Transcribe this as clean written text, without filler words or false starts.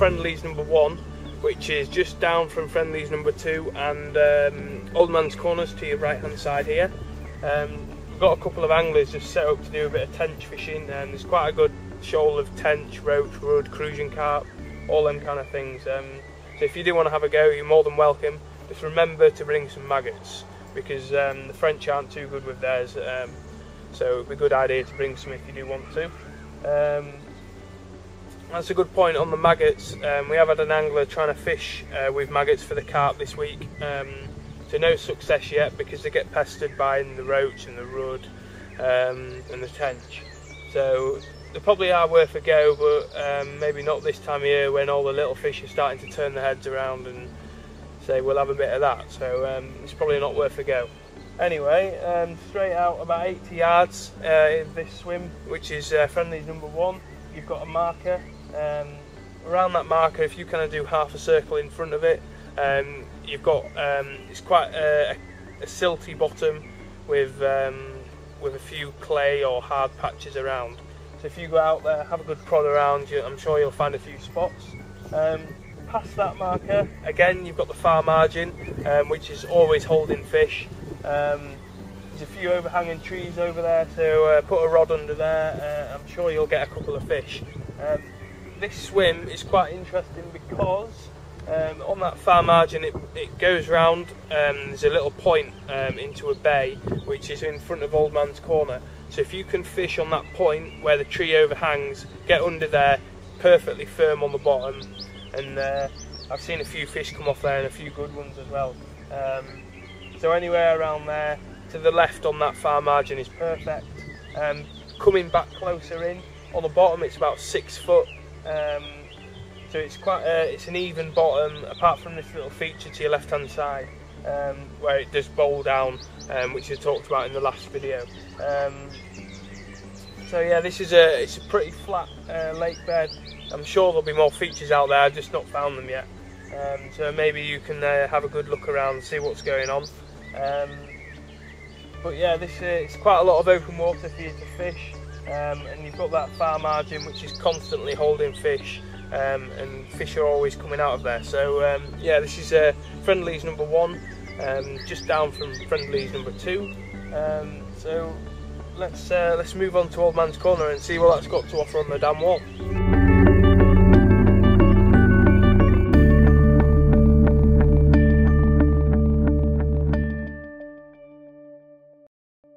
Friendly's number 1, which is just down from Friendly's number 2, and Old Man's Corners to your right hand side here. We've got a couple of anglers just set up to do a bit of tench fishing, and there's quite a good shoal of tench, roach, rudd, cruising carp, all them kind of things. So if you do want to have a go, you're more than welcome. Just remember to bring some maggots, because the French aren't too good with theirs, so it'd be a good idea to bring some if you do want to. That's a good point on the maggots. We have had an angler trying to fish with maggots for the carp this week, to no success yet, because they get pestered by the roach and the rudd and the tench. So they probably are worth a go, but maybe not this time of year when all the little fish are starting to turn their heads around and say we'll have a bit of that. So it's probably not worth a go. Anyway, straight out about 80 yards in this swim, which is Friendly's number 1, you've got a marker. Around that marker, if you kind of do half a circle in front of it, you've got it's quite a silty bottom with a few clay or hard patches around. So if you go out there, have a good prod around, I'm sure you'll find a few spots. Past that marker, again you've got the far margin, which is always holding fish. There's a few overhanging trees over there, so put a rod under there, I'm sure you'll get a couple of fish. This swim is quite interesting because on that far margin it goes round, there's a little point into a bay which is in front of Old Man's Corner. So if you can fish on that point where the tree overhangs, get under there, perfectly firm on the bottom, and I've seen a few fish come off there and a few good ones as well. So anywhere around there to the left on that far margin is perfect. Coming back closer in, on the bottom it's about 6 foot, so it's quite it's an even bottom, apart from this little feature to your left hand side where it does bowl down, which I talked about in the last video. So yeah, this is it's a pretty flat lake bed. I'm sure there'll be more features out there, I've just not found them yet. So maybe you can have a good look around and see what's going on. But yeah, this it's quite a lot of open water for you to fish, and you've got that far margin which is constantly holding fish, and fish are always coming out of there. So yeah, this is Friendly's number 1, just down from Friendly's number 2. So let's move on to Old Man's Corner and see what that's got to offer on the dam wall.